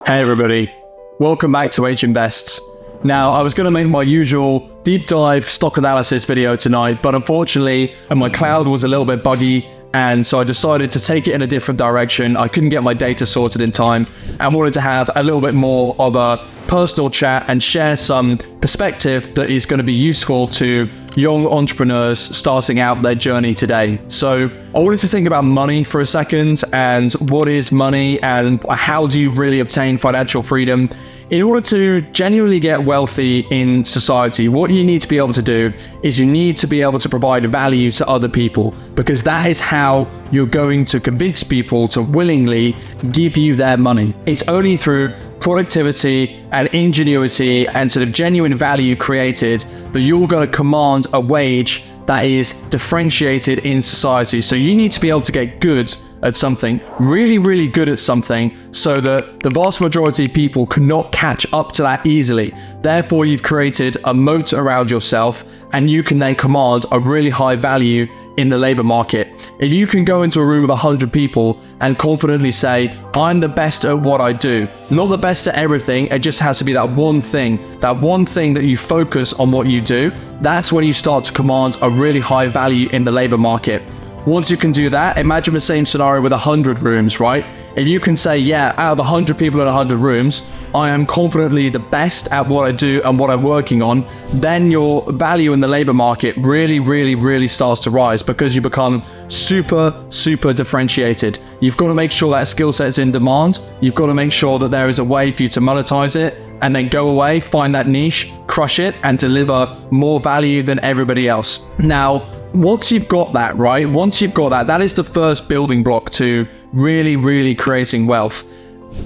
Hey everybody, welcome back to H Invests. Now, I was going to make my usual deep dive stock analysis video tonight, but unfortunately my cloud was a little bit buggy, and so I decided to take it in a different direction. I couldn't get my data sorted in time and wanted to have a little bit more of a personal chat and share some perspective that is going to be useful to young entrepreneurs starting out their journey today. So I wanted to think about money for a second, and what is money and how do you really obtain financial freedom. In order to genuinely get wealthy in society, what you need to be able to do is you need to be able to provide value to other people, because that is how you're going to convince people to willingly give you their money. It's only through productivity and ingenuity and sort of genuine value created that you're going to command a wage that is differentiated in society. So you need to be able to get good at something, really good at something, so that the vast majority of people cannot catch up to that easily. Therefore, you've created a moat around yourself, and you can then command a really high value in the labor market. If you can go into a room of 100 people and confidently say, I'm the best at what I do, not the best at everything, it just has to be that one thing that you focus on what you do, that's when you start to command a really high value in the labor market. Once you can do that, imagine the same scenario with 100 rooms, right? If you can say, yeah, out of 100 people in 100 rooms, I am confidently the best at what I do and what I'm working on, then your value in the labor market really starts to rise, because you become super differentiated. You've got to make sure that skill set is in demand. You've got to make sure that there is a way for you to monetize it, and then go away, find that niche, crush it, and deliver more value than everybody else. Now, once you've got that, right? That is the first building block to really creating wealth.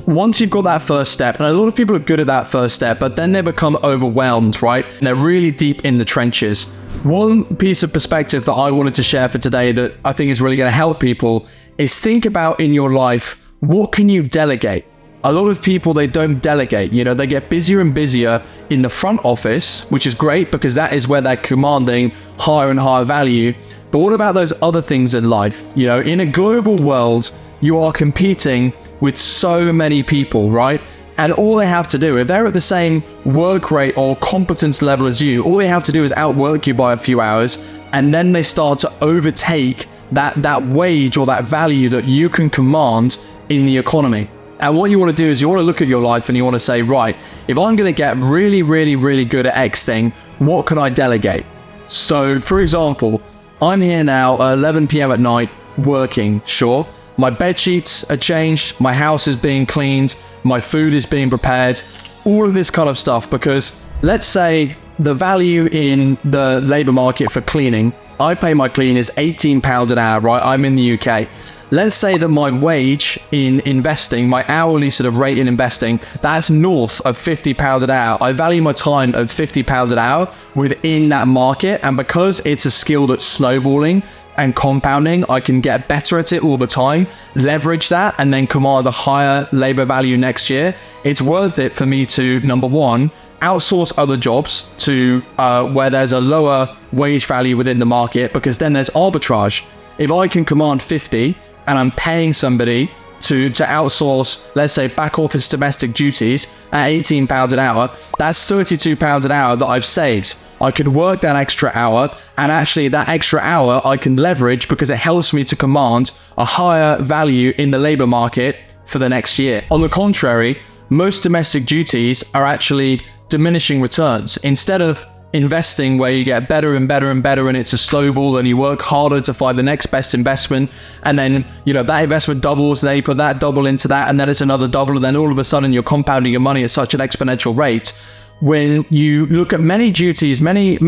Once you've got that first step, and a lot of people are good at that first step, but then they become overwhelmed, right? And they're really deep in the trenches. One piece of perspective that I wanted to share for today that I think is really going to help people is think about in your life, what can you delegate? A lot of people, they don't delegate. They get busier and busier in the front office, which is great because that is where they're commanding higher and higher value. But what about those other things in life? In a global world, you are competing with so many people, right? And all they have to do, if they're at the same work rate or competence level as you, all they have to do is outwork you by a few hours, and then they start to overtake that wage or that value that you can command in the economy. And what you want to do is you want to look at your life and you want to say, right, if I'm going to get really good at X thing, what can I delegate? So, for example, I'm here now at 11 p.m. at night working, sure. My bed sheets are changed, my house is being cleaned, my food is being prepared, all of this kind of stuff, because let's say the value in the labor market for cleaning, I pay my cleaners £18 an hour, right? I'm in the UK. Let's say that my wage in investing, my hourly sort of rate in investing, that's north of £50 an hour. I value my time at £50 an hour within that market. And because it's a skill that's snowballing and compounding, I can get better at it all the time, leverage that, and then command a higher labor value next year. It's worth it for me to, number one, outsource other jobs to where there's a lower wage value within the market, because then there's arbitrage. If I can command 50 and I'm paying somebody to outsource, let's say, back office domestic duties at £18 an hour, that's £32 an hour that I've saved. I could work that extra hour, and actually that extra hour I can leverage because it helps me to command a higher value in the labor market for the next year. On the contrary, most domestic duties are actually diminishing returns. Instead of investing where you get better and better and it's a snowball and you work harder to find the next best investment, and then that investment doubles, and then you put that double into that, and then it's another double, and then all of a sudden you're compounding your money at such an exponential rate. When you look at many duties, many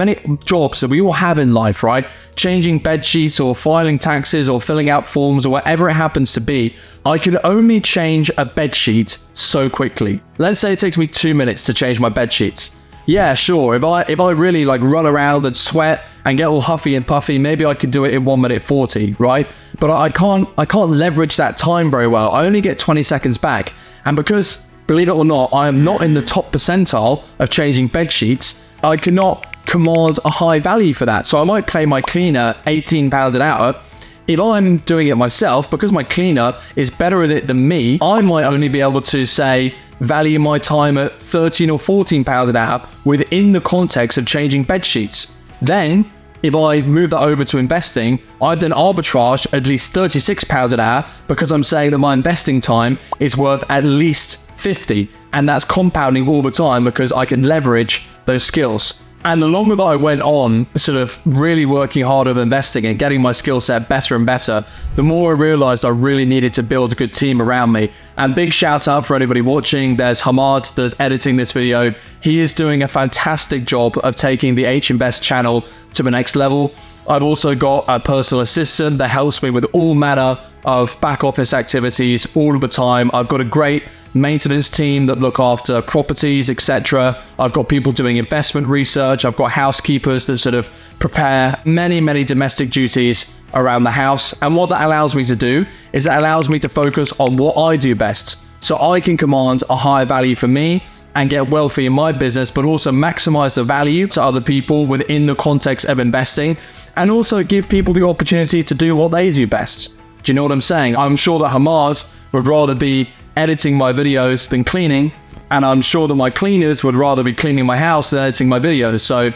jobs that we all have in life, right? Changing bed sheets or filing taxes or filling out forms or whatever it happens to be, I can only change a bed sheet so quickly. Let's say it takes me 2 minutes to change my bed sheets. Yeah, sure. If I really run around and sweat and get all huffy and puffy, maybe I could do it in 1 minute 40, right? But I can't leverage that time very well. I only get 20 seconds back. And because, believe it or not, I am not in the top percentile of changing bed sheets, I cannot command a high value for that. So I might pay my cleaner £18 an hour. If I'm doing it myself, because my cleaner is better at it than me, I might only be able to say value my time at 13 or 14 pounds an hour within the context of changing bed sheets. Then, if I move that over to investing, I'd then arbitrage at least 36 pounds an hour because I'm saying that my investing time is worth at least 50, and that's compounding all the time because I can leverage those skills. And the longer that I went on sort of really working harder at investing and getting my skill set better and better, the more I realized I really needed to build a good team around me. And big shout out for anybody watching. There's Hammad that's editing this video. He is doing a fantastic job of taking the HInvest channel to the next level. I've also got a personal assistant that helps me with all manner of back office activities all of the time. I've got a great maintenance team that look after properties, etc. I've got people doing investment research. I've got housekeepers that sort of prepare many domestic duties around the house. And what that allows me to do is it allows me to focus on what I do best. So I can command a higher value for me and get wealthy in my business, but also maximize the value to other people within the context of investing, and also give people the opportunity to do what they do best. Do you know what I'm saying? I'm sure that Hammad would rather be editing my videos than cleaning, and I'm sure that my cleaners would rather be cleaning my house than editing my videos. So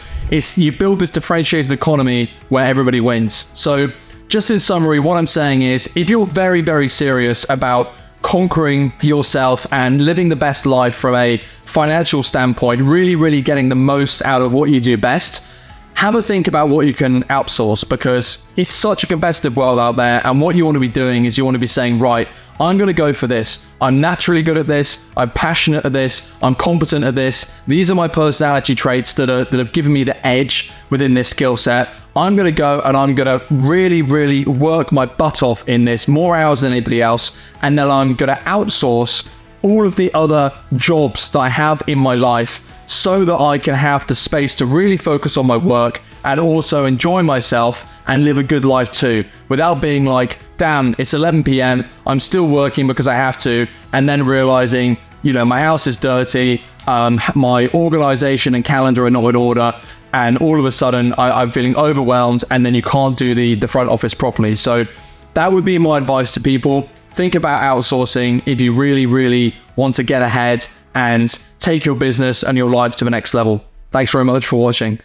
you build this differentiated economy where everybody wins. So just in summary, what I'm saying is, if you're very serious about conquering yourself and living the best life from a financial standpoint, really getting the most out of what you do best, have a think about what you can outsource, because it's such a competitive world out there. And what you want to be doing is you want to be saying, right, I'm going to go for this. I'm naturally good at this. I'm passionate at this. I'm competent at this. These are my personality traits that have given me the edge within this skill set. I'm going to go and I'm going to really work my butt off in this, more hours than anybody else. And then I'm going to outsource all of the other jobs that I have in my life so that I can have the space to really focus on my work and also enjoy myself and live a good life too, without being like, damn, it's 11 p.m. I'm still working because I have to, and then realizing, you know, my house is dirty, my organization and calendar are not in order, and all of a sudden I'm feeling overwhelmed, and then you can't do the front office properly. So that would be my advice to people. Think about outsourcing if you really want to get ahead and take your business and your life to the next level. Thanks very much for watching.